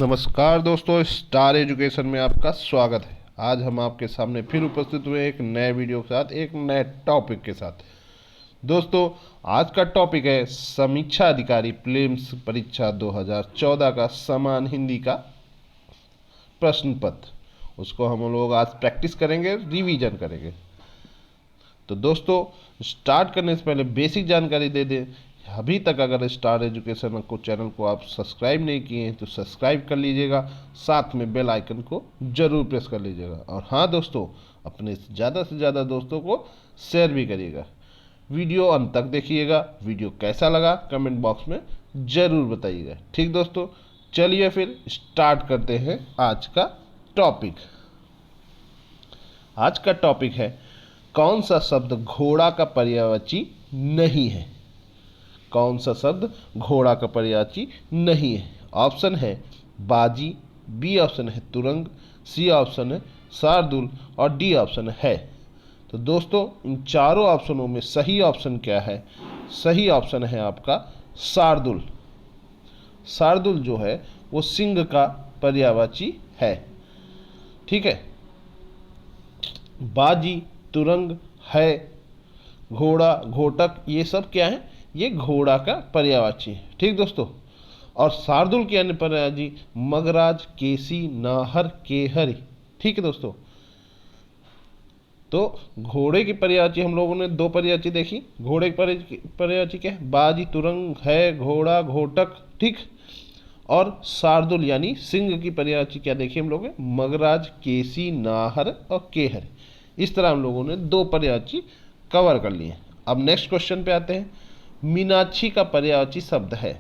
नमस्कार दोस्तों, star education में आपका स्वागत है। आज हम आपके सामने फिर उपस्थित हुए एक नए वीडियो के साथ, एक नए टॉपिक के साथ। दोस्तों, आज का टॉपिक है समीक्षा अधिकारी प्रीलिम्स परीक्षा 2014 का समान हिंदी का प्रश्न पत्र। उसको हम लोग आज प्रैक्टिस करेंगे, रिवीजन करेंगे। तो दोस्तों, स्टार्ट करने से पहले बेसिक जानकारी दे दें। अभी तक अगर स्टार एजुकेशन को चैनल को आप सब्सक्राइब नहीं किए हैं तो सब्सक्राइब कर लीजिएगा, साथ में बेल आइकन को जरूर प्रेस कर लीजिएगा। और हाँ दोस्तों, अपने ज़्यादा से ज़्यादा दोस्तों को शेयर भी करिएगा। वीडियो अंत तक देखिएगा। वीडियो कैसा लगा कमेंट बॉक्स में ज़रूर बताइएगा। ठीक दोस्तों, चलिए फिर स्टार्ट करते हैं आज का टॉपिक। आज का टॉपिक है कौन सा शब्द घोड़ा का पर्यायवाची नहीं है। कौन सा शब्द घोड़ा का पर्यायवाची नहीं है। ऑप्शन है बाजी, बी ऑप्शन है तुरंग, सी ऑप्शन है शार्दुल और डी ऑप्शन है। तो दोस्तों, इन चारों ऑप्शनों में सही ऑप्शन क्या है? सही ऑप्शन है आपका शार्दुल। शार्दुल जो है वो सिंह का पर्यायवाची है। ठीक है, बाजी, तुरंग है, घोड़ा, घोटक, ये सब क्या है? ये घोड़ा का पर्यायवाची है। ठीक दोस्तों, और शार्दुल के अन्य पर्यायवाची मगराज, केसी, नाहर, केहरी। ठीक है दोस्तों, तो घोड़े की पर्यायवाची हम लोगों ने दो पर्यायवाची देखी। घोड़े की पर्यायवाची क्या है? बाजी, तुरंग, है, घोड़ा, घोटक। ठीक, और शार्दुल यानी सिंह की पर्यायवाची क्या देखी हम लोगों ने? मगराज, केसी, नाहर और केहरी। इस तरह हम लोगों ने दो पर्यायवाची कवर कर लिए। अब नेक्स्ट क्वेश्चन पे आते हैं। मीनाक्षी का पर्यायवाची शब्द है।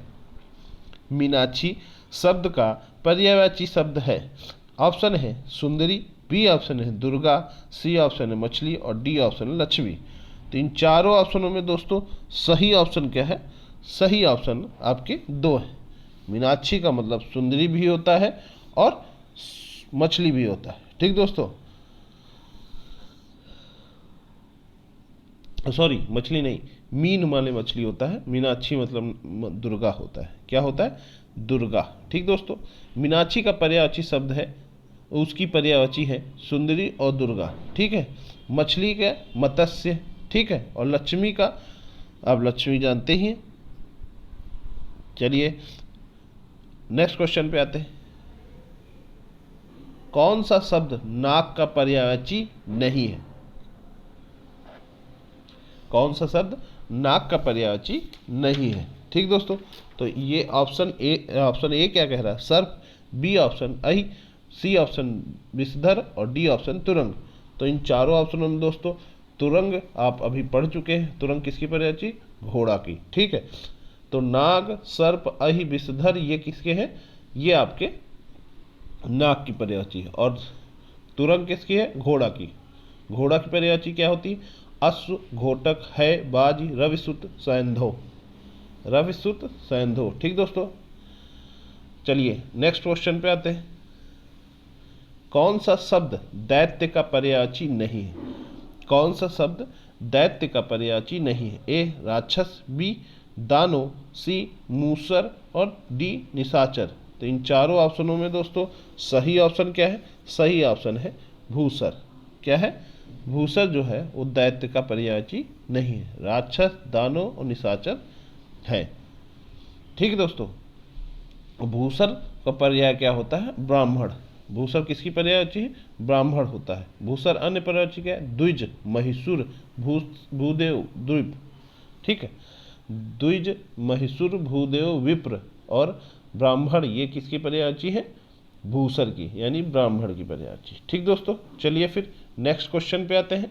मीनाक्षी शब्द का पर्यायवाची शब्द है। ऑप्शन है सुंदरी, बी ऑप्शन है दुर्गा, सी ऑप्शन है मछली और डी ऑप्शन है लक्ष्मी। तो इन चारों ऑप्शनों में दोस्तों सही ऑप्शन क्या है? सही ऑप्शन आपके दो है। मीनाक्षी का मतलब सुंदरी भी होता है और मछली भी होता है। ठीक दोस्तों, सॉरी, मछली नहीं, मीन माने मछली होता है। मीनाक्षी मतलब दुर्गा होता है। क्या होता है? दुर्गा। ठीक दोस्तों, मीनाक्षी का पर्यायवाची शब्द है, उसकी पर्यायवाची है सुंदरी और दुर्गा। ठीक है, मछली का मत्स्य। ठीक है, और लक्ष्मी का आप लक्ष्मी जानते ही हैं। चलिए नेक्स्ट क्वेश्चन पे आते हैं। कौन सा शब्द नाक का पर्यायवाची नहीं है? कौन सा शब्द नाक का पर्यायवाची नहीं है? ठीक दोस्तों, तो ये ऑप्शन ए क्या कह रहा है? सर्प, बी ऑप्शन अहि, सी ऑप्शन विषधर और डी ऑप्शन तुरंग। तो इन चारों ऑप्शनों में दोस्तों तुरंग आप अभी पढ़ चुके हैं। तुरंग किसकी पर्यायवाची? घोड़ा की। ठीक है, तो नाग, सर्प, अहि, विषधर ये किसके हैं? ये आपके नाग की पर्यायवाची है। और तुरंग किसकी है? घोड़ा की। घोड़ा की पर्यायवाची क्या होती है? अश्व, घोटक, है, बाज, रविसुत, सैंधव। रविसुत, सैंधव। ठीक दोस्तों, चलिए नेक्स्ट क्वेश्चन पे आते हैं। कौन सा शब्द दैत्य का पर्यायवाची नहीं है? कौन सा शब्द दैत्य का पर्यायवाची नहीं है? ए राक्षस, बी दानो, सी मूसर और डी निशाचर। तो इन चारों ऑप्शनों में दोस्तों सही ऑप्शन क्या है? सही ऑप्शन है भूसर। क्या है? भूसर जो है वो दैत्य का पर्यायवाची नहीं है। राक्षस, दानो और निशाचर है। ठीक है दोस्तों, भूसर का पर्याय क्या होता है? ब्राह्मण। भूसर किसकी पर्यायवाची है? ब्राह्मण होता है। भूसर अन्य पर्यायवाची क्या है? द्विज, महिषुर, भूदेव, द्वीप। ठीक है, द्विज, महिषुर, भूदेव, विप्र और ब्राह्मण ये किसकी पर्यायवाची है? भूसर की, यानी ब्राह्मण की पर्यायवाची। ठीक दोस्तों, चलिए फिर नेक्स्ट क्वेश्चन पे आते हैं।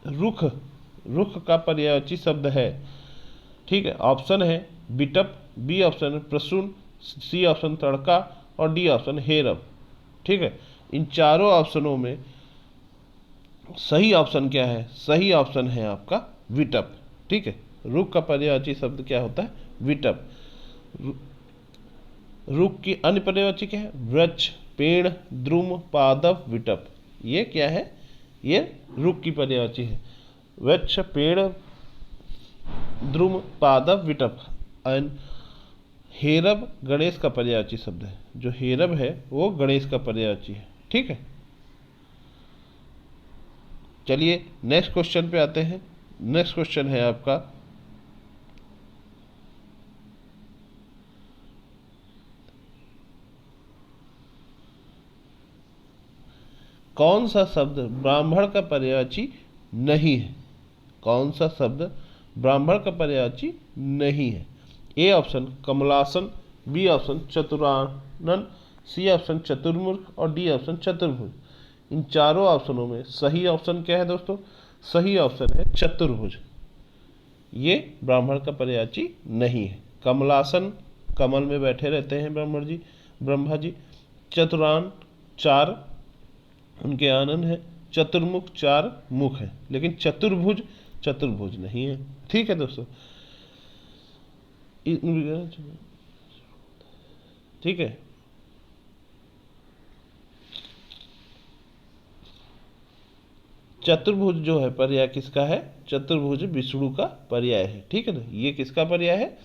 रुख, रुख का पर्यायवाची शब्द है। ठीक है, ऑप्शन है बिटप, बी ऑप्शन है प्रसून, सी ऑप्शन तड़का और डी ऑप्शन हेरब। ठीक है, इन चारों ऑप्शनों में सही ऑप्शन क्या है? सही ऑप्शन है आपका विटप। ठीक है, रुख का पर्यायवाची शब्द क्या होता है? विटप। रुख की अन्य पर्यायवाची क्या है? वृक्ष, पेड़, द्रुम, पादप, विटप। ये क्या है? ये रुख की पर्यायवाची है। वृक्ष, पेड़, द्रुम, पादप, विटप। हेरब गणेश का पर्यायवाची शब्द है। जो हेरब है वो गणेश का पर्यायवाची है। ठीक है, चलिए नेक्स्ट क्वेश्चन पे आते हैं। नेक्स्ट क्वेश्चन है आपका, कौन सा शब्द ब्राह्मण का पर्यायवाची नहीं है? कौन सा शब्द ब्राह्मण का पर्यायवाची नहीं है? ए ऑप्शन कमलासन, बी ऑप्शन चतुरानन, सी ऑप्शन चतुर्मुख और डी ऑप्शन चतुर्भुज। इन चारों ऑप्शनों में सही ऑप्शन क्या है दोस्तों? सही ऑप्शन है चतुर्भुज। ये ब्राह्मण का पर्यायवाची नहीं है। कमलासन, कमल में बैठे रहते हैं ब्रह्मा जी। चतुरान, चार उनके आनन है। चतुर्मुख, चार मुख है। लेकिन चतुर्भुज, चतुर्भुज नहीं है। ठीक है दोस्तों, ठीक है। चतुर्भुज जो है पर्याय किसका है? चतुर्भुज विष्णु का पर्याय है। ठीक है ना, ये किसका पर्याय है?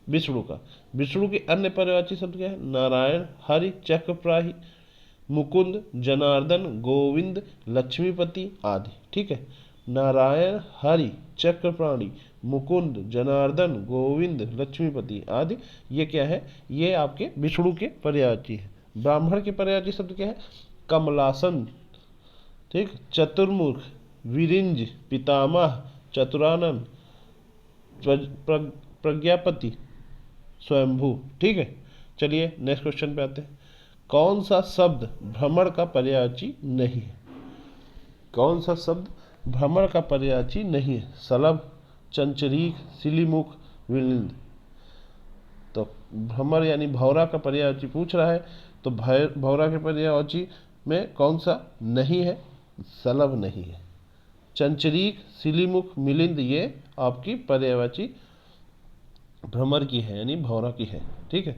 विष्णु का। विष्णु के अन्य पर्यायवाची शब्द क्या है? नारायण, हरि, चक्रप्राही, मुकुंद, जनार्दन, गोविंद, लक्ष्मीपति आदि। ठीक है, नारायण, हरि, चक्रप्राणी, मुकुंद, जनार्दन, गोविंद, लक्ष्मीपति आदि, ये क्या है? ये आपके विष्णु के पर्यायवाची है। ब्राह्मण के पर्यायवाची शब्द क्या है? कमलासन, ठीक, चतुर्मुख, विरिंज, पितामह, चतुरानन, प्रज्ञापति, स्वयंभू। ठीक है, चलिए नेक्स्ट क्वेश्चन पे आते हैं। कौन सा शब्द भ्रमण का पर्यायवाची नहीं है? कौन सा शब्द भ्रमण का पर्यायवाची नहीं है? सलभ, चंचरीक, सिलीमुख, विलिंद। तो भ्रमर यानी भौरा का पर्यायवाची पूछ रहा है, तो भौरा के पर्यायवाची में कौन सा नहीं है? सलभ नहीं है। चंचरीक, सिलीमुख, मिलिंद ये आपकी पर्यायवाची भ्रमर की है, यानी भौरा की है। ठीक है,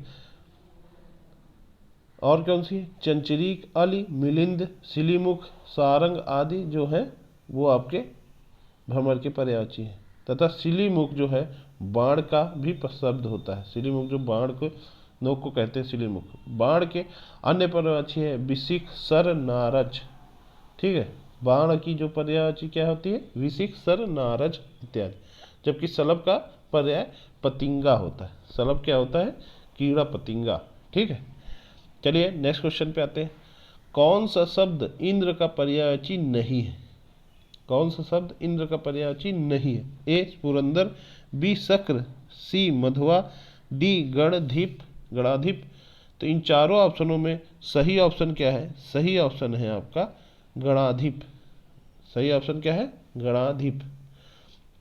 और कौन सी है? चंचरीक, अली, मिलिंद, सिलीमुख, सारंग आदि जो है वो आपके भ्रमर के पर्यायवाची है। तथा सिलीमुख जो है बाण का भी शब्द होता है। सिलीमुख जो बाण को नोक को कहते हैं सिलीमुख। बाण के अन्य पर्यायवाची है विशिख, सर, नारज। ठीक है, बाण की जो पर्यायवाची क्या होती है? विशिख, सर, नारज इत्यादि। जबकि सलभ का पर्याय पतिंगा होता है। सलभ क्या होता है? कीड़ा पतिंगा। ठीक है, चलिए नेक्स्ट क्वेश्चन पे आते हैं। कौन सा शब्द इंद्र का पर्यायवाची नहीं है? कौन सा शब्द इंद्र का पर्यायवाची नहीं है? ए पुरंदर, बी शक्र, सी मधुआ, डी गणाधिप। तो इन चारों ऑप्शनों में सही ऑप्शन क्या है? सही ऑप्शन है आपका गणाधिप। सही ऑप्शन क्या है? गणाधिप।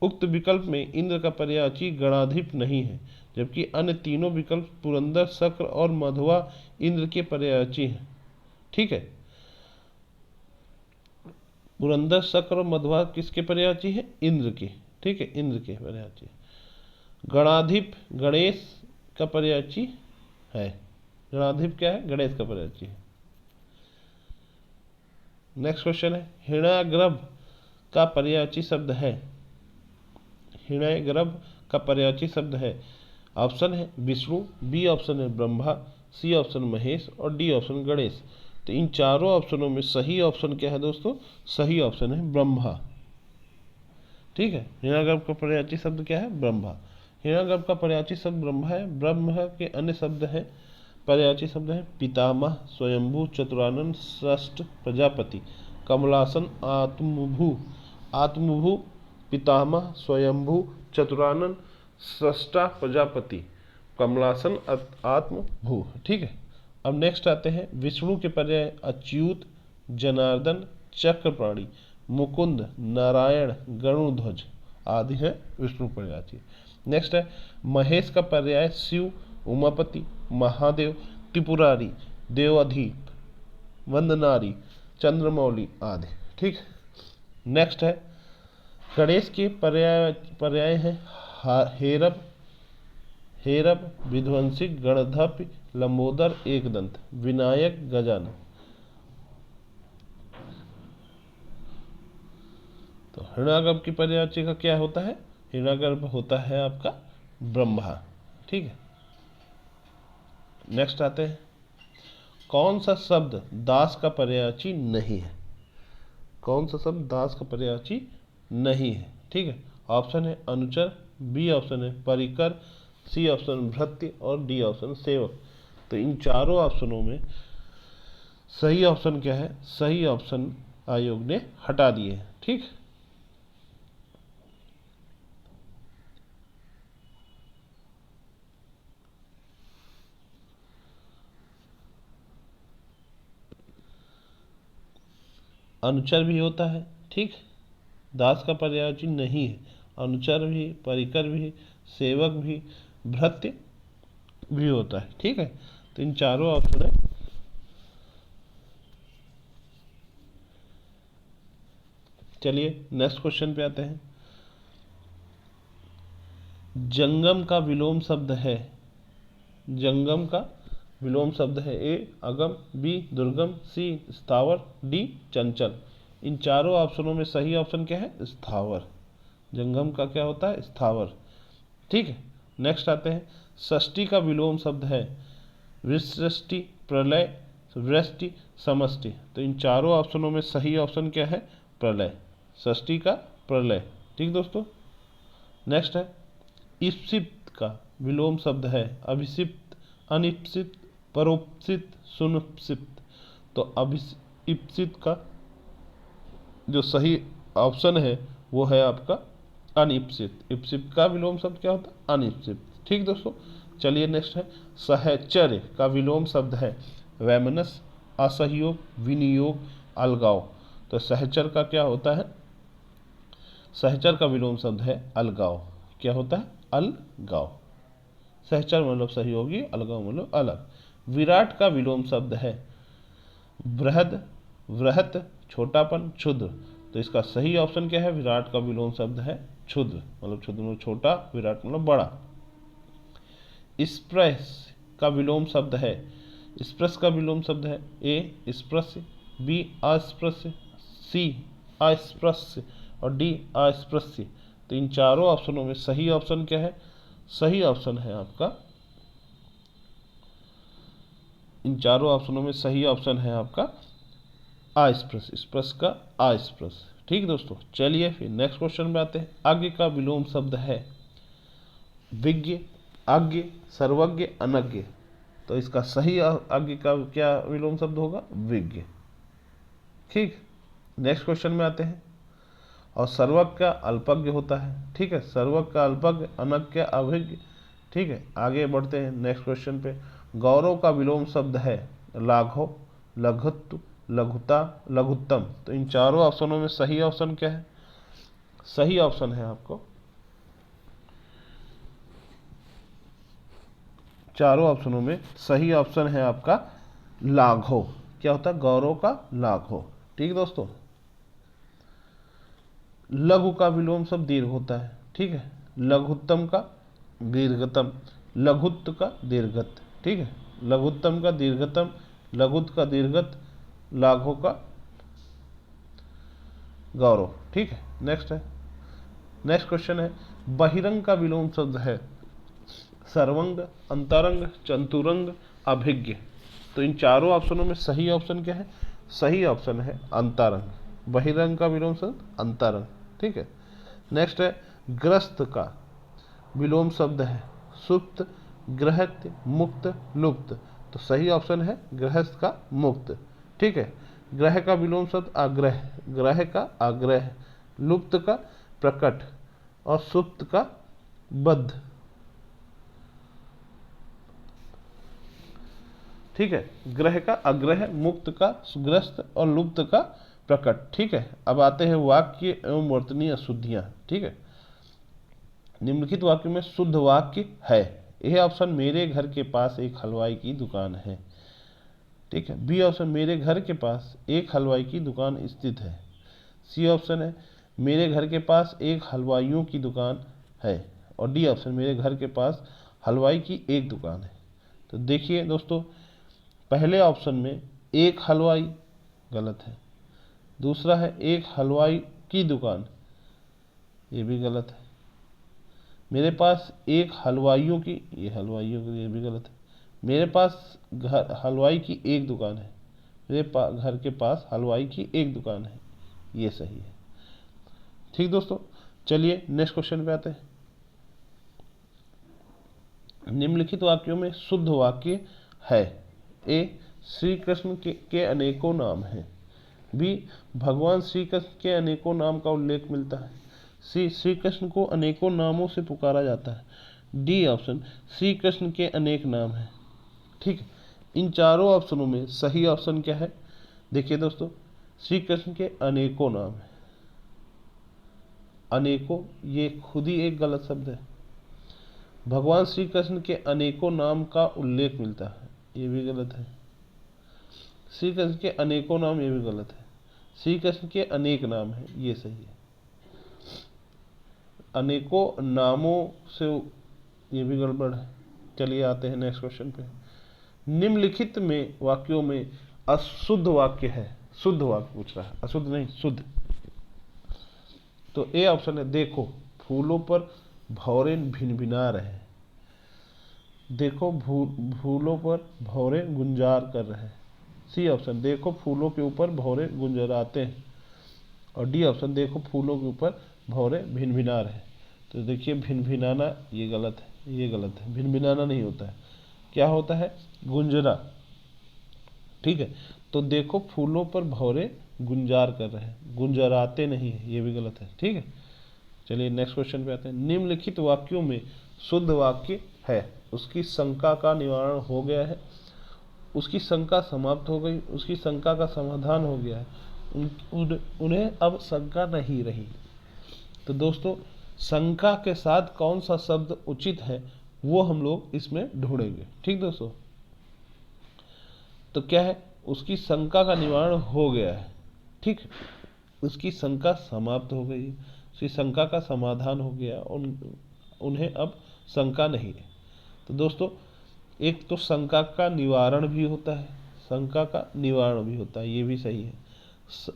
उक्त विकल्प में इंद्र का पर्यायवाची गणाधिप नहीं है, जबकि अन्य तीनों विकल्प पुरंदर, शक्र और मधुआ इंद्र के पर्यायवाची हैं। ठीक है, पुरंदर, शक्र और मधुआ किसके पर्यायवाची है? इंद्र के। ठीक है, इंद्र के पर्यायवाची। गणाधिप गणेश का पर्यायवाची है। गणाधिप क्या है? गणेश का पर्यायवाची है। नेक्स्ट क्वेश्चन है, हिरण्यागर्भ का पर्यायवाची शब्द है। हिरण्यगर्भ का पर्यायवाची शब्द है। ऑप्शन है विष्णु, बी ऑप्शन है ब्रह्मा, सी ऑप्शन महेश और डी ऑप्शन गणेश। तो इन चारों ऑप्शनों में सही ऑप्शन क्या है दोस्तों? सही ऑप्शन है ब्रह्मा। ठीक है, हिरण्यागर्भ का पर्यायवाची शब्द क्या है? ब्रह्मा। हिरण्यागर्भ का पर्यायवाची शब्द ब्रह्मा है। ब्रह्म के अन्य शब्द हैं, पर्यायवाची शब्द है पितामह, स्वयंभू, चतुरानन, षष्ठ, प्रजापति। कमलासन, आत्मभू, पितामह, स्वयंभू, चतुरानन, सृष्टा, प्रजापति। कमलासन, आत्मभू। ठीक है, अब नेक्स्ट आते हैं विष्णु के पर्याय अच्युत, जनार्दन, चक्रपाणी, मुकुंद, नारायण, गरुड़ध्वज आदि है विष्णु पर्यायवाची। नेक्स्ट है महेश का पर्याय शिव, उमापति, महादेव, त्रिपुरारी, देवाधिप, वंदनारी, चंद्रमौली आदि। ठीक, नेक्स्ट है गणेश के पर्याय है हेरब, विध्वंसी, गणधप, लंबोदर, एकदंत, विनायक, गजानन। तो हिरण्यागर्भ की पर्यायवाची का क्या होता है? हिरण्यागर्भ होता है आपका ब्रह्मा। ठीक है, नेक्स्ट आते हैं, कौन सा शब्द दास का पर्यायवाची नहीं है? कौन सा शब्द दास का पर्यायवाची नहीं है? ठीक है, ऑप्शन है अनुचर, बी ऑप्शन है परिकर, सी ऑप्शन भृत्य और डी ऑप्शन सेवक। तो इन चारों ऑप्शनों में सही ऑप्शन क्या है? सही ऑप्शन आयोग ने हटा दिए हैं। ठीक, अनुचर भी होता है, ठीक, दास का पर्यायवाची नहीं है, अनुचर भी, परिकर भी, सेवक भी, भृत्य भी होता है। ठीक है, तो इन चारों ऑप्शन है। चलिए नेक्स्ट क्वेश्चन पे आते हैं, जंगम का विलोम शब्द है, जंगम का विलोम शब्द है, ए अगम, बी दुर्गम, सी स्थावर, डी चंचल। इन चारों ऑप्शनों में सही ऑप्शन क्या है? स्थावर। जंगम का क्या होता है? स्थावर। ठीक है, नेक्स्ट आते हैं, षष्ठी का विलोम शब्द है विसृष्टि, प्रलय, वृष्टि, समष्टि। तो इन चारों ऑप्शनों में सही ऑप्शन क्या है? प्रलय, षष्ठी का प्रलय। ठीक दोस्तों, नेक्स्ट है, ईप्सित का विलोम शब्द है अभिषिप्त, अनिप्सित, परोपसित, सुनिप्सित। तो अभिषिप्त का जो सही ऑप्शन है वो है आपका अनिप्सित। इप्सित का विलोम शब्द क्या होता है? अनिप्सित। ठीक दोस्तों, चलिए नेक्स्ट है, सहचर्य का विलोम शब्द है वैमनस, असहयोग, विनियोग, अलगाव। तो सहचर का क्या होता है? सहचर का विलोम शब्द है अलगाव। क्या होता है? अलगाव। सहचर मतलब सहयोगी, अलगाव मतलब अलग। विराट का विलोम शब्द है बृहद, वृहत, छोटापन, क्षुद्र। तो इसका सही ऑप्शन क्या है? विराट का विलोम शब्द है क्षुद्र, मतलब क्षुद्र मतलब छोटा, विराट मतलब बड़ा। स्प्रश का विलोम शब्द है, स्प्रश का विलोम शब्द है ए स्प्रश्य, बी अस्पृश्य, सी अस्पृश्य और डी अस्पृश्य। तो इन चारों ऑप्शनों में सही ऑप्शन क्या है? सही ऑप्शन है आपका, इन चारों ऑप्शनों में सही ऑप्शन है आपका अस्पृश्य, स्पर्श का अस्पृश्य। ठीक दोस्तों, चलिए फिर नेक्स्ट क्वेश्चन में आते हैं। आज्ञ का विलोम शब्द है विज्ञ, आज्ञ, सर्वज्ञ, अनज्ञ। तो इसका सही आज्ञ का क्या विलोम शब्द होगा? विज्ञ। ठीक, नेक्स्ट क्वेश्चन में आते हैं, और सर्वज्ञ का अल्पज्ञ होता है। ठीक है, सर्वज्ञ का अल्पज्ञ, अनज्ञ का अभिज्ञ। ठीक है, आगे बढ़ते हैं नेक्स्ट क्वेश्चन पे। गौरव का विलोम शब्द है लाघव, लघुत्व, लघुता, लघुत्तम। तो इन चारों ऑप्शनों में सही ऑप्शन क्या है? सही ऑप्शन है आपको, चारों ऑप्शनों में सही ऑप्शन है आपका लाघव। क्या होता है? गौरव का लाघव। ठीक दोस्तों, लघु का विलोम शब्द दीर्घ होता है। ठीक है, लघुत्तम का दीर्घतम, लघुत्व का दीर्घत। ठीक है, लघुत्तम का दीर्घतम, लघुत्व का दीर्घत, लाघव का गौरव। ठीक है, नेक्स्ट है, नेक्स्ट क्वेश्चन है, बहिरंग का विलोम शब्द है सर्वंग, अंतरंग, चतुरंग, अभिज्ञ। तो इन चारों ऑप्शनों में सही ऑप्शन क्या है? सही ऑप्शन है अंतरंग। बहिरंग का विलोम शब्द अंतरंग। ठीक है, नेक्स्ट है, ग्रस्त का विलोम शब्द है सुप्त, ग्रहत्य, मुक्त, लुप्त। तो सही ऑप्शन है गृहस्थ का मुक्त। ठीक है, ग्रह का विलोम शब्द आग्रह, ग्रह का आग्रह, लुप्त का प्रकट और सुप्त का बद्ध। ठीक है, ग्रह का अग्रह, मुक्त का ग्रस्त और लुप्त का प्रकट। ठीक है, अब आते हैं वाक्य एवं वर्तनीय अशुद्धियां। ठीक है, निम्नलिखित वाक्य में शुद्ध वाक्य है। यह ऑप्शन मेरे घर के पास एक हलवाई की दुकान है। ठीक है, बी ऑप्शन मेरे घर के पास एक हलवाई की दुकान स्थित है। सी ऑप्शन है मेरे घर के पास एक हलवाइयों की दुकान है। और डी ऑप्शन मेरे घर के पास हलवाई की एक दुकान है। तो देखिए दोस्तों, पहले ऑप्शन में एक हलवाई गलत है, दूसरा है एक हलवाई की दुकान, ये भी गलत है। मेरे पास एक हलवाइयों की, ये हलवाइयों की, ये भी गलत है। मेरे पास घर हलवाई की एक दुकान है। घर के पास हलवाई की एक दुकान है, ये सही है। ठीक दोस्तों, चलिए नेक्स्ट क्वेश्चन पे आते हैं। निम्नलिखित वाक्यों में शुद्ध वाक्य है। ए, श्री कृष्ण के अनेकों नाम हैं। बी, भगवान श्री कृष्ण के अनेकों नाम का उल्लेख मिलता है। सी, श्री कृष्ण को अनेकों नामों से पुकारा जाता है। डी ऑप्शन, श्री कृष्ण के अनेक नाम हैं। ठीक है, इन चारों ऑप्शनों में सही ऑप्शन क्या है? देखिए दोस्तों, श्री कृष्ण के अनेकों नाम हैं। अनेकों ये खुद ही एक गलत शब्द है। भगवान श्री कृष्ण के अनेकों नाम का उल्लेख मिलता है, ये भी गलत है। श्री कृष्ण के अनेकों नाम, ये भी गलत है। श्री कृष्ण के अनेक नाम है, ये सही है। अनेकों नामों से, ये भी गड़बड़ है। चलिए आते हैं नेक्स्ट क्वेश्चन पे। निम्नलिखित में वाक्यों में अशुद्ध वाक्य है। शुद्ध वाक्य पूछ रहा है, अशुद्ध नहीं, शुद्ध। तो ए ऑप्शन है, देखो फूलों पर भौरे भिनभिना रहे। देखो फूलों पर भौरे गुंजार कर रहे हैं। सी ऑप्शन, देखो फूलों के ऊपर भौरे गुंजराते हैं। और डी ऑप्शन, देखो फूलों के ऊपर भौरे भिनभिना रहे। तो देखिए भिनभिनाना ये गलत है, ये गलत है। भिनभिनाना नहीं होता है, क्या होता है? गुंजरा। ठीक है, तो देखो फूलों पर भौरे गुंजार कर रहे हैं, गुंजराते नहीं है, ये भी गलत है। ठीक है, चलिए नेक्स्ट क्वेश्चन पे आते हैं। निम्नलिखित वाक्यों में शुद्ध वाक्य है। उसकी शंका का निवारण हो गया है। उसकी शंका समाप्त हो गई, उसकी शंका का समाधान हो गया है। उन्हें अब शंका नहीं रही। तो दोस्तों, शंका के साथ कौन सा शब्द उचित है वो हम लोग इसमें ढूंढेंगे। ठीक दोस्तों, तो क्या है? उसकी शंका का निवारण हो गया है। ठीक, उसकी शंका समाप्त हो गई, उसकी शंका का समाधान हो गया, उन्हें अब शंका नहीं है। तो दोस्तों, एक तो शंका का निवारण भी होता है, शंका का निवारण भी होता है, ये भी सही है।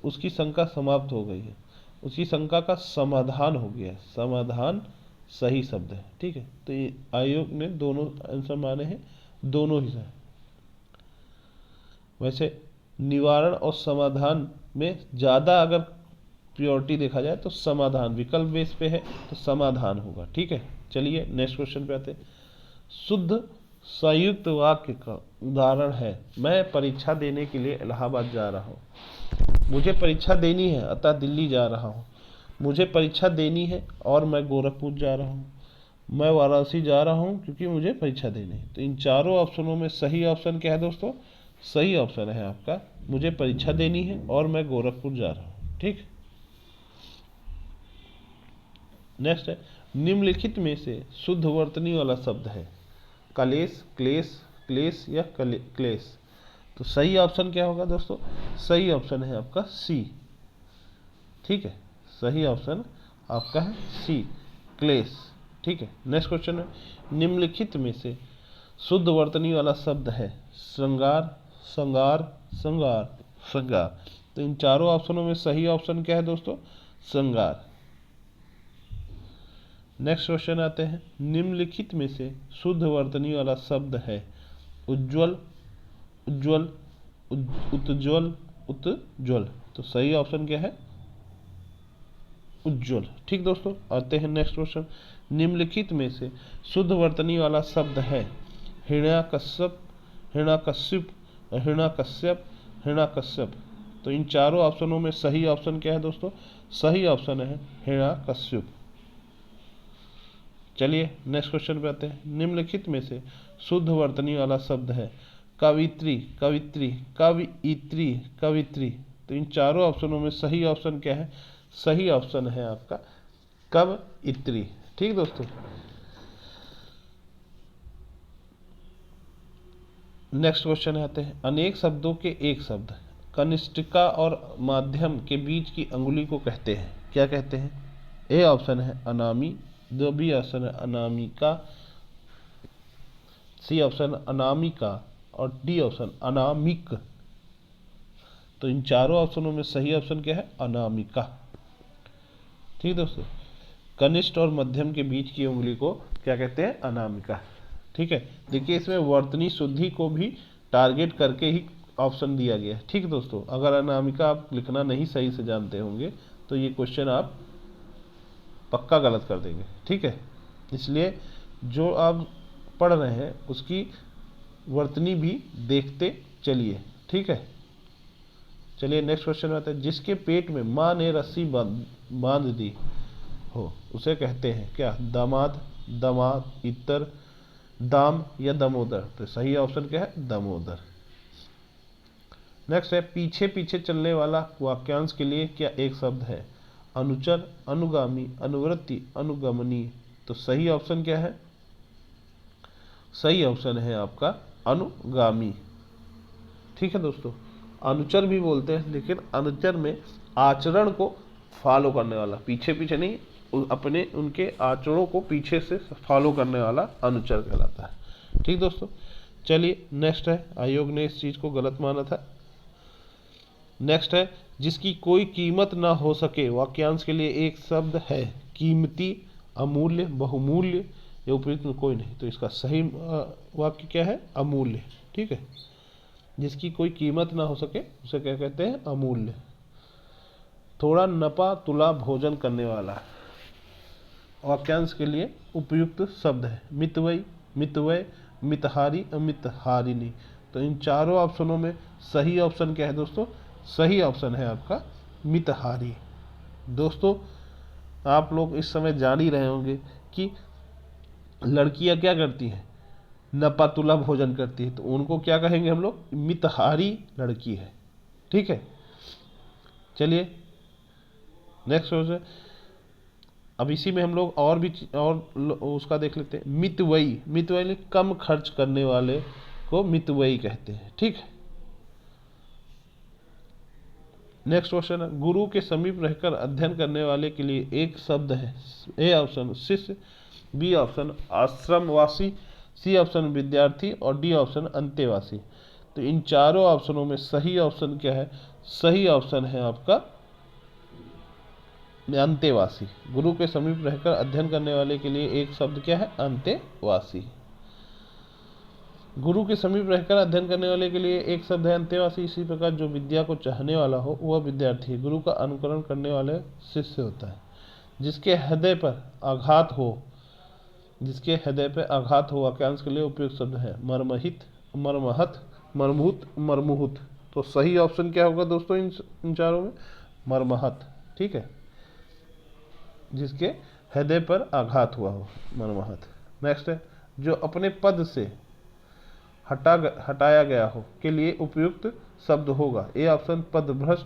उसकी शंका समाप्त हो गई है, उसकी शंका का समाधान हो गया है। समाधान सही शब्द है। ठीक है, तो ये आयोग ने दोनों आंसर माने हैं, दोनों ही सही। वैसे निवारण और समाधान में ज़्यादा अगर प्योरिटी देखा जाए तो समाधान, विकल्प बेस पे है तो समाधान होगा। ठीक है, चलिए नेक्स्ट क्वेश्चन पे आते हैं। शुद्ध संयुक्त वाक्य का उदाहरण है। मैं परीक्षा देने के लिए इलाहाबाद जा रहा हूँ। मुझे परीक्षा देनी है अतः दिल्ली जा रहा हूँ। मुझे परीक्षा देनी है और मैं गोरखपुर जा रहा हूँ। मैं वाराणसी जा रहा हूँ क्योंकि मुझे परीक्षा देनी है। तो इन चारों ऑप्शनों में सही ऑप्शन क्या है दोस्तों? सही ऑप्शन है आपका, मुझे परीक्षा देनी है और मैं गोरखपुर जा रहा हूँ। ठीक, नेक्स्ट है, निम्नलिखित में से शुद्ध वर्तनी वाला शब्द है। कलेश, क्लेश, क्लेश या क्लेश। तो सही ऑप्शन क्या होगा दोस्तों? सही ऑप्शन है आपका सी। ठीक है, सही ऑप्शन आपका है सी, क्लेश। ठीक है, नेक्स्ट क्वेश्चन है। निम्नलिखित में से शुद्ध वर्तनी वाला शब्द है। श्रृंगार, श्रृंगार, श्रृंगार, श्रृंगार। तो इन चारों ऑप्शनों में सही ऑप्शन क्या है दोस्तों? श्रृंगार। नेक्स्ट क्वेश्चन आते हैं। निम्नलिखित में से शुद्ध वर्तनी वाला शब्द है। उज्ज्वल, उज्ज्वल, उत्ज्वल, उत्ज्वल। तो सही ऑप्शन क्या है? उज्ज्वल। ठीक दोस्तों, आते हैं नेक्स्ट क्वेश्चन। निम्नलिखित में से शुद्ध वर्तनी वाला शब्द है। हिरण्यकश्यप, हिरण्यकश्यप, हिरण्यकश्यप, हिरण्यकश्यप। तो इन चारों ऑप्शनों में सही ऑप्शन क्या है दोस्तों? सही ऑप्शन है हिरण्यकश्यप। चलिए नेक्स्ट क्वेश्चन पे आते हैं। निम्नलिखित में से शुद्ध वर्तनी वाला शब्द है। कवित्री, कवित्री, कवियत्री, कवित्री। तो इन चारों ऑप्शनों में सही ऑप्शन क्या है? सही ऑप्शन है आपका कवियत्री। ठीक दोस्तों, नेक्स्ट क्वेश्चन आते हैं। अनेक शब्दों के एक शब्द कनिष्ठिका और माध्यम के बीच की अंगुली को कहते हैं, क्या कहते हैं? ए ऑप्शन है अनामी, बी ऑप्शन है अनामिका, सी ऑप्शन अनामिका और डी ऑप्शन अनामिक। तो इन चारों ऑप्शनों में सही ऑप्शन क्या है? अनामिका। ठीक दोस्तों, कनिष्ठ और मध्यम के बीच की उंगली को क्या कहते हैं? अनामिका। ठीक है, देखिए इसमें वर्तनी शुद्धि को भी टारगेट करके ही ऑप्शन दिया गया है। ठीक है दोस्तों, अगर अनामिका आप लिखना नहीं सही से जानते होंगे तो ये क्वेश्चन आप पक्का गलत कर देंगे। ठीक है, इसलिए जो आप पढ़ रहे हैं उसकी वर्तनी भी देखते चलिए। ठीक है, चलिए नेक्स्ट क्वेश्चन आता है, जिसके पेट में माँ ने रस्सी बांध दी हो उसे कहते हैं क्या? दामाद, दमाद, इतर, दाम या दमोदर। तो सही ऑप्शन क्या है? दमोदर। नेक्स्ट है, पीछे पीछे चलने वाला वाक्यांश के लिए क्या एक शब्द है? अनुचर, अनुगामी, अनुवृत्ति, अनुगमनीय। तो सही ऑप्शन क्या है? सही ऑप्शन है आपका अनुगामी। ठीक है दोस्तों, अनुचर भी बोलते हैं, लेकिन अनुचर में आचरण को फॉलो करने वाला, पीछे पीछे नहीं, अपने उनके आचरणों को पीछे से फॉलो करने वाला अनुचर कहलाता है। ठीक दोस्तों, चलिए नेक्स्ट है, आयोग ने इस चीज़ को गलत माना था। नेक्स्ट है, जिसकी कोई कीमत ना हो सके वाक्यांश के लिए एक शब्द है? कीमती, अमूल्य, बहुमूल्य या उपयुक्त में कोई नहीं। तो इसका सही वाक्य क्या है? अमूल्य। ठीक है, जिसकी कोई कीमत ना हो सके उसे क्या कहते हैं? अमूल्य। थोड़ा नपा तुला भोजन करने वाला वाक्यांश के लिए उपयुक्त शब्द है? मितवई, मितवय, मितहारी, अमितहारिणी। तो इन चारों ऑप्शनों में सही ऑप्शन क्या है दोस्तों? सही ऑप्शन है आपका मितहारी। दोस्तों, आप लोग इस समय जान ही रहे होंगे कि लड़कियां क्या करती हैं? नपा तुला भोजन करती है, तो उनको क्या कहेंगे हम लोग? मितहारी लड़की है। ठीक है, चलिए नेक्स्ट क्वेश्चन। अब इसी में हम लोग और भी और उसका देख लेते हैं। मितव्ययी, मितव्ययी कम खर्च करने वाले को मितव्ययी कहते हैं। ठीक है, नेक्स्ट क्वेश्चन है, गुरु के समीप रहकर अध्ययन करने वाले के लिए एक शब्द है? ए ऑप्शन शिष्य, बी ऑप्शन आश्रमवासी, सी ऑप्शन विद्यार्थी और डी ऑप्शन अंतेवासी। तो इन चारों ऑप्शनों में सही ऑप्शन क्या है? सही ऑप्शन है आपका अंतेवासी। गुरु के समीप रहकर अध्ययन करने वाले के लिए एक शब्द क्या है? अंतेवासी। गुरु के समीप रहकर अध्ययन करने वाले के लिए एक शब्द है अंतेवासी। इसी प्रकार जो विद्या को चाहने वाला हो वह विद्यार्थी, गुरु का अनुकरण करने वाले शिष्य होता है। जिसके हृदय पर आघात हो, जिसके हृदय पर आघात हो वाक्यांश के लिए उपयुक्त शब्द है? मर्महित, मर्महत, मर्महुत, मर्मुहुत। तो सही ऑप्शन क्या होगा दोस्तों इन चारों में? मर्महत। ठीक है, जिसके हृदय पर आघात हुआ हो, मर्महत। नेक्स्ट है, जो अपने पद से हटाया गया हो के लिए उपयुक्त शब्द होगा? ए ऑप्शन पदभ्रष्ट,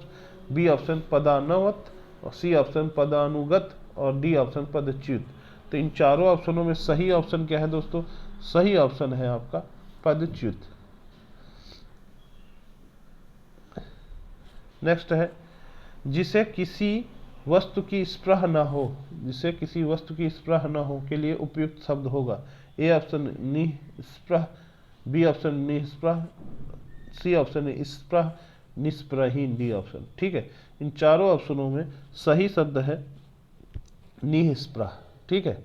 बी ऑप्शन पदानवत और सी ऑप्शन पदानुगत और डी ऑप्शन पदच्युत। तो इन चारों ऑप्शनों में सही ऑप्शन क्या है दोस्तों? सही ऑप्शन है आपका पदच्युत। नेक्स्ट है, जिसे किसी वस्तु की स्पृह न हो, जिसे किसी वस्तु की स्पृह न हो के लिए उपयुक्त शब्द होगा? ए ऑप्शन निस्पृह, बी ऑप्शन निस्पृह, सी ऑप्शन स्पृह, निस्पृहीन, डी ऑप्शन। ठीक है, इन चारों ऑप्शनों में सही शब्द है निस्पृह। ठीक है,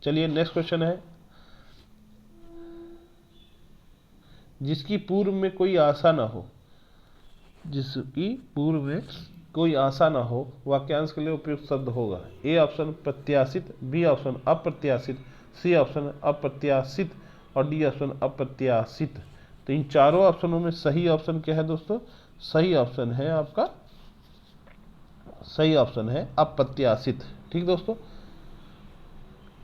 चलिए नेक्स्ट क्वेश्चन है, जिसकी पूर्व में कोई आशा ना हो, जिसकी पूर्व में कोई आशा ना हो वाक्यांश के लिए उपयुक्त शब्द होगा? ए ऑप्शन प्रत्याशित, बी ऑप्शन अप्रत्याशित, सी ऑप्शन अप्रत्याशित और डी ऑप्शन अप्रत्याशित। तो इन चारों ऑप्शनों में सही ऑप्शन क्या है दोस्तों? सही ऑप्शन है आपका, सही ऑप्शन है अप्रत्याशित। ठीक दोस्तों,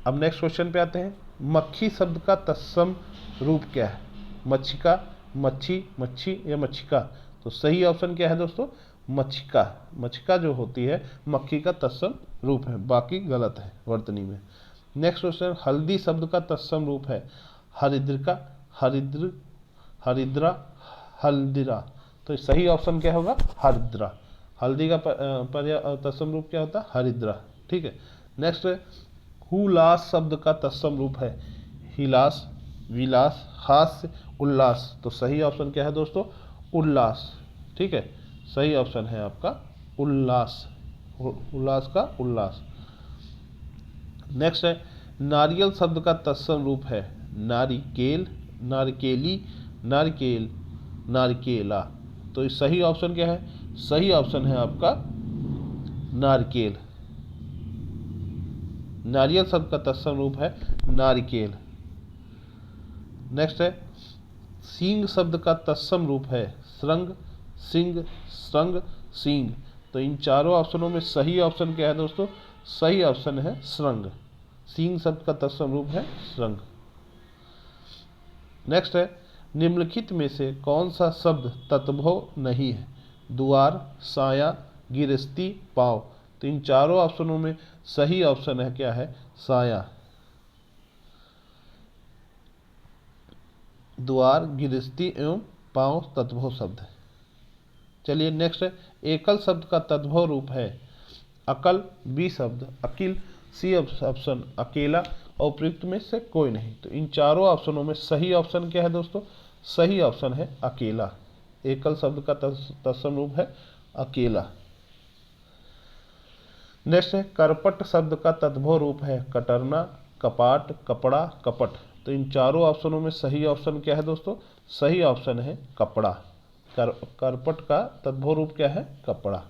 अब नेक्स्ट क्वेश्चन पे आते हैं। मक्खी शब्द का तत्सम रूप क्या है? मच्छिका, मच्छी, मच्छी या मच्छिका। तो सही ऑप्शन क्या है दोस्तों? मच्छिका। मच्छिका जो होती है मक्खी का तत्सम रूप है, बाकी गलत है वर्तनी में। नेक्स्ट क्वेश्चन, हल्दी शब्द का तत्सम रूप है? हरिद्रिका, हरिद्र, हरिद्रा, हल्दिरा। तो सही ऑप्शन क्या होगा? हरिद्रा। हल्दी का तत्सम रूप क्या होता है? हरिद्रा। ठीक है, नेक्स्ट है, हुलास शब्द का तत्सम रूप है? हिलास, विलास, हास्य, उल्लास। तो सही ऑप्शन क्या है दोस्तों? उल्लास। ठीक है, सही ऑप्शन है आपका उल्लास, उल्लास का उल्लास। नेक्स्ट है, नारियल शब्द का तत्सम रूप है नारिकेल, नारकेली, नारकेल, नारकेला। तो इस सही ऑप्शन क्या है? सही ऑप्शन है आपका नारकेल। नारियल शब्द का तत्सम रूप है नारिकेल। नेक्स्ट है सींग शब्द का तत्सम रूप है श्रृंग, सिंग, श्रृंग, सींग। तो इन चारों ऑप्शनों में सही ऑप्शन क्या है दोस्तों? सही ऑप्शन है श्रृंग। सींग शब्द का तत्सम रूप है श्रृंग। नेक्स्ट है निम्नलिखित में से कौन सा शब्द तत्भव नहीं है? द्वार, साया, गिरस्ती, पाव। तो इन चारों ऑप्शनों में सही ऑप्शन है क्या है? साया। द्वार, गिरस्ती एवं पांव तत्भव शब्द है। चलिए नेक्स्ट है एकल शब्द का तत्भव रूप है अकल, बी शब्द अकिल, सी ऑप्शन अकेला और उपयुक्त में से कोई नहीं। तो इन चारों ऑप्शनों में सही ऑप्शन क्या है दोस्तों? सही ऑप्शन है अकेला। एकल शब्द का तत्सम रूप है अकेला। नेक्स्ट है करपट शब्द का तद्भव रूप है कटरना, कपाट, कपड़ा, कपट। तो इन चारों ऑप्शनों में सही ऑप्शन क्या है दोस्तों? सही ऑप्शन है कपड़ा। करपट का तद्भव रूप क्या है? कपड़ा।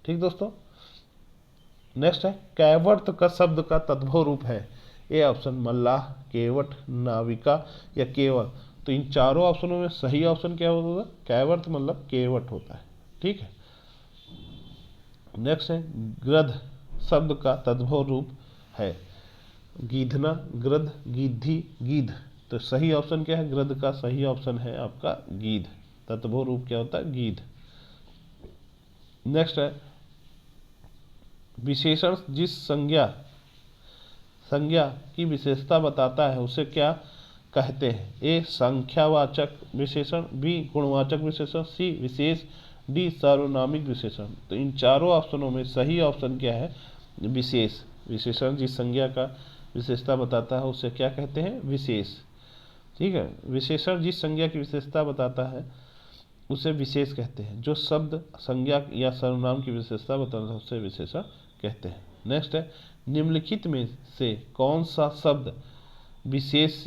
ठीक दोस्तों। नेक्स्ट है कैवर्त का शब्द का तद्भव रूप है ए ऑप्शन मल्लाह, केवट, नाविका या केवल। तो इन चारों ऑप्शनों में सही ऑप्शन क्या होगा? कैवर्त मतलब केवट होता है। ठीक है। नेक्स्ट है गृध शब्द का तद्भव रूप है गीधना, गृध, गीधी, गीध। तो सही ऑप्शन क्या है? गृध का सही ऑप्शन है आपका गीध। तद्भव रूप क्या होता है? गीध। नेक्स्ट है विशेषण जिस संज्ञा की विशेषता बताता है उसे क्या कहते हैं? ए संख्यावाचक विशेषण, बी गुणवाचक विशेषण, सी विशेष, डी सार्वनामिक विशेषण। तो इन चारों ऑप्शनों में सही ऑप्शन क्या है? विशेष। विशेषण जिस संज्ञा का विशेषता बताता है उसे क्या कहते हैं? विशेष। ठीक है। विशेषण जिस संज्ञा की विशेषता बताता है उसे विशेष कहते हैं। जो शब्द संज्ञा या सर्वनाम की विशेषता बताता है उसे विशेषण कहते हैं। नेक्स्ट है निम्नलिखित में से कौन सा शब्द विशेष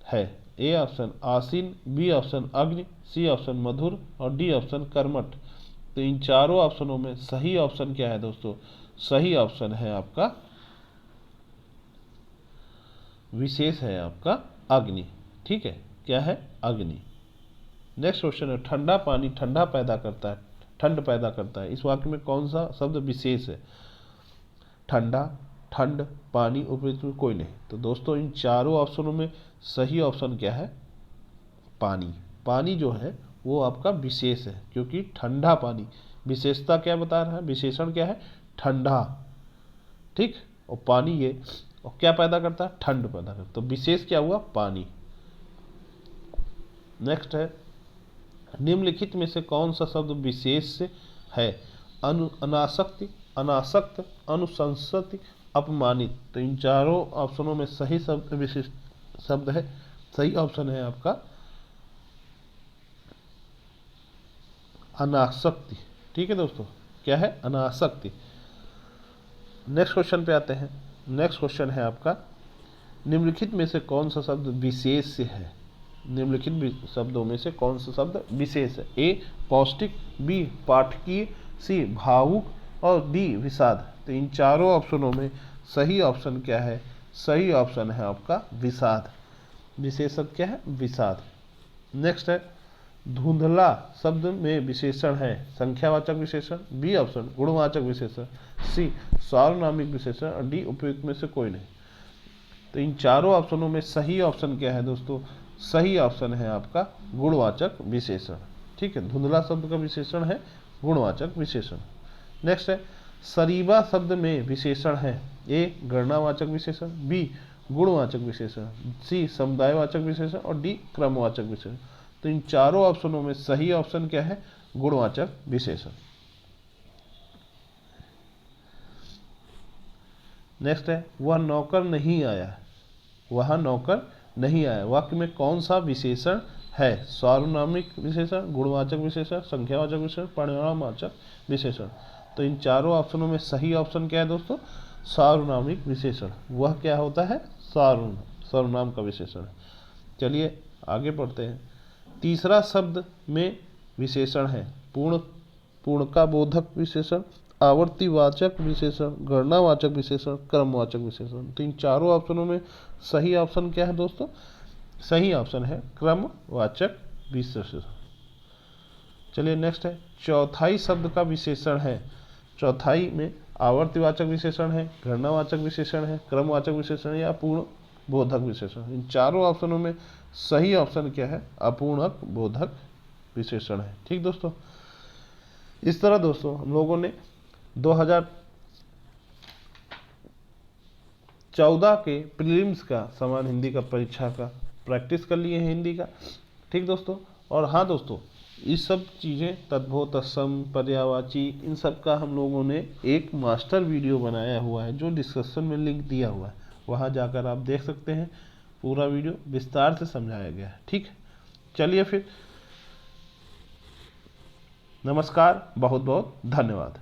है? ए ऑप्शन आसीन, बी ऑप्शन अग्नि, सी ऑप्शन मधुर और डी ऑप्शन कर्मठ। तो इन चारों ऑप्शनों में सही ऑप्शन क्या है दोस्तों? सही ऑप्शन है आपका विशेष है आपका अग्नि। ठीक है। क्या है? अग्नि। नेक्स्ट क्वेश्चन है ठंडा पानी ठंडा पैदा करता है, ठंड पैदा करता है। इस वाक्य में कौन सा शब्द विशेष है? ठंडा, ठंड, पानी, उपयुक्त में कोई नहीं। तो दोस्तों इन चारों ऑप्शनों में सही ऑप्शन क्या है? पानी। पानी जो है वो आपका विशेष है क्योंकि ठंडा पानी। विशेषता क्या बता रहा है? विशेषण क्या है? ठंडा। ठीक। और पानी ये और क्या पैदा करता है? ठंड पैदा करता है। तो विशेष क्या हुआ? पानी। नेक्स्ट है निम्नलिखित में से कौन सा शब्द विशेष है? अनासक्ति, अनासक्त, अनुशंसित, अपमानित। तो इन चारों ऑप्शनों में सही शब्द विशेष शब्द है, सही ऑप्शन है आपका अनासक्ति। ठीक है दोस्तों। क्या है? अनासक्ति। नेक्स्ट क्वेश्चन पे आते हैं। नेक्स्ट क्वेश्चन है आपका निम्नलिखित में से कौन सा शब्द विशेष है? निम्नलिखित शब्दों में से कौन सा शब्द विशेष है? ए पौष्टिक, बी पाठकीय, सी भावुक और डी विषाद। तो इन चारों ऑप्शनों में सही ऑप्शन क्या है? सही ऑप्शन है आपका विषाद। विशेष शब्द क्या है? विषाद। नेक्स्ट है धुंधला शब्द में विशेषण है संख्यावाचक विशेषण, बी ऑप्शन गुणवाचक विशेषण, सी सार्वनामिक विशेषण और डी उपयुक्त में से कोई नहीं। तो इन चारों ऑप्शनों में सही ऑप्शन क्या है दोस्तों? सही ऑप्शन है आपका गुणवाचक विशेषण। ठीक है। धुंधला शब्द का विशेषण है गुणवाचक विशेषण। नेक्स्ट है सरीबा शब्द में विशेषण है ए गणनावाचक विशेषण, बी गुणवाचक विशेषण, सी समुदायवाचक विशेषण और डी क्रमवाचक विशेषण। तो इन चारों ऑप्शनों में सही ऑप्शन क्या है? गुणवाचक विशेषण। नेक्स्ट है वह नौकर नहीं आया, वह नौकर नहीं आया। वाक्य में कौन सा विशेषण है? सार्वनामिक विशेषण, गुणवाचक विशेषण, संख्यावाचक विशेषण, परिणामवाचक विशेषण। तो इन चारों ऑप्शनों में सही ऑप्शन क्या है दोस्तों? सार्वनामिक विशेषण। वह क्या होता है? सर्वनाम का विशेषण। चलिए आगे पढ़ते हैं। तीसरा शब्द में विशेषण है पूर्णका बोधक विशेषण, आवर्तीवाचक विशेषण, गणनावाचक विशेषण, क्रमवाचक विशेषण। तो इन चारों ऑप्शनों में सही ऑप्शन क्या है दोस्तों? सही ऑप्शन है क्रमवाचक विशेषण। चलिए नेक्स्ट है चौथाई शब्द का विशेषण है। चौथाई में आवर्तीवाचक विशेषण है, गणनावाचक विशेषण है, क्रमवाचक विशेषण या पूर्ण बोधक विशेषण। इन चारों ऑप्शनों में सही ऑप्शन क्या है? अपूर्णक बोधक विशेषण है। ठीक दोस्तों, इस तरह दोस्तों हम लोगों ने 2014 के प्रीलिम्स का समान हिंदी का परीक्षा का प्रैक्टिस कर लिए हैं हिंदी का। ठीक दोस्तों, और हाँ दोस्तों, इस सब चीज़ें तद्भव तत्सम पर्यायवाची इन सब का हम लोगों ने एक मास्टर वीडियो बनाया हुआ है जो डिस्क्रिप्शन में लिंक दिया हुआ है, वहाँ जाकर आप देख सकते हैं। पूरा वीडियो विस्तार से समझाया गया है। ठीक, चलिए फिर, नमस्कार, बहुत बहुत धन्यवाद।